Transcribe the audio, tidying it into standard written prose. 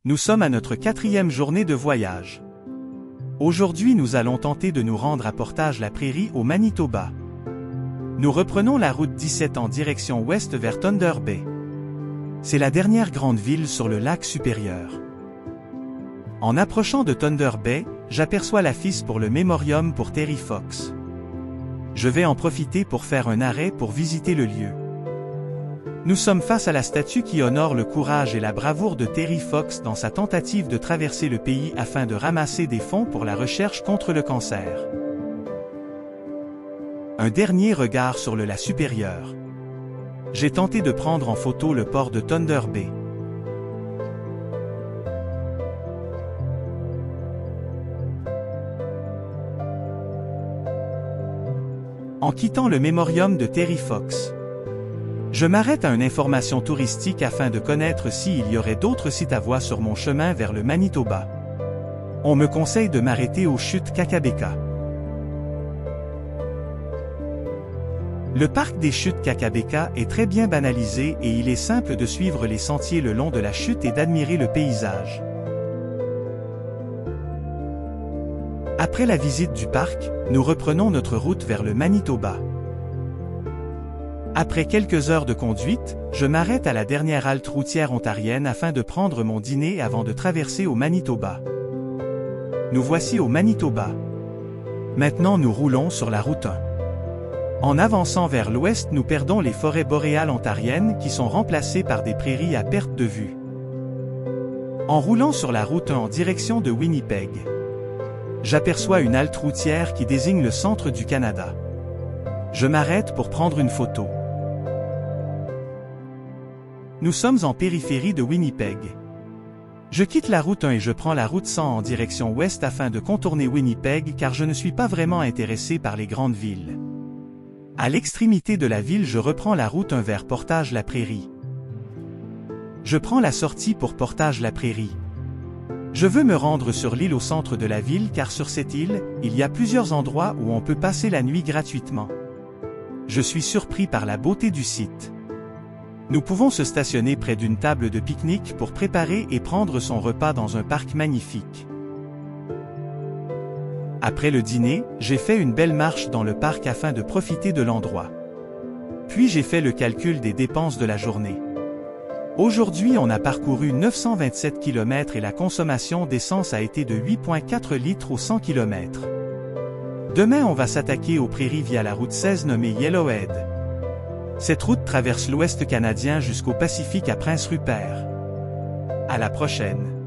Nous sommes à notre 4e journée de voyage. Aujourd'hui nous allons tenter de nous rendre à Portage-la-Prairie au Manitoba. Nous reprenons la route 17 en direction ouest vers Thunder Bay. C'est la dernière grande ville sur le lac supérieur. En approchant de Thunder Bay, j'aperçois l'affiche pour le mémorium pour Terry Fox. Je vais en profiter pour faire un arrêt pour visiter le lieu. Nous sommes face à la statue qui honore le courage et la bravoure de Terry Fox dans sa tentative de traverser le pays afin de ramasser des fonds pour la recherche contre le cancer. Un dernier regard sur le lac supérieur. J'ai tenté de prendre en photo le port de Thunder Bay. En quittant le mémorium de Terry Fox, je m'arrête à une information touristique afin de connaître s'il y aurait d'autres sites à voir sur mon chemin vers le Manitoba. On me conseille de m'arrêter aux chutes Kakabeka. Le parc des chutes Kakabeka est très bien banalisé et il est simple de suivre les sentiers le long de la chute et d'admirer le paysage. Après la visite du parc, nous reprenons notre route vers le Manitoba. Après quelques heures de conduite, je m'arrête à la dernière halte routière ontarienne afin de prendre mon dîner avant de traverser au Manitoba. Nous voici au Manitoba. Maintenant nous roulons sur la route 1. En avançant vers l'ouest, nous perdons les forêts boréales ontariennes qui sont remplacées par des prairies à perte de vue. En roulant sur la route 1 en direction de Winnipeg, j'aperçois une halte routière qui désigne le centre du Canada. Je m'arrête pour prendre une photo. Nous sommes en périphérie de Winnipeg. Je quitte la route 1 et je prends la route 100 en direction ouest afin de contourner Winnipeg car je ne suis pas vraiment intéressé par les grandes villes. À l'extrémité de la ville, je reprends la route 1 vers Portage-la-Prairie. Je prends la sortie pour Portage-la-Prairie. Je veux me rendre sur l'île au centre de la ville car sur cette île, il y a plusieurs endroits où on peut passer la nuit gratuitement. Je suis surpris par la beauté du site. Nous pouvons se stationner près d'une table de pique-nique pour préparer et prendre son repas dans un parc magnifique. Après le dîner, j'ai fait une belle marche dans le parc afin de profiter de l'endroit. Puis j'ai fait le calcul des dépenses de la journée. Aujourd'hui on a parcouru 927 km et la consommation d'essence a été de 8,4 litres au 100 km. Demain on va s'attaquer aux prairies via la route 16 nommée Yellowhead. Cette route traverse l'ouest canadien jusqu'au Pacifique à Prince Rupert. À la prochaine.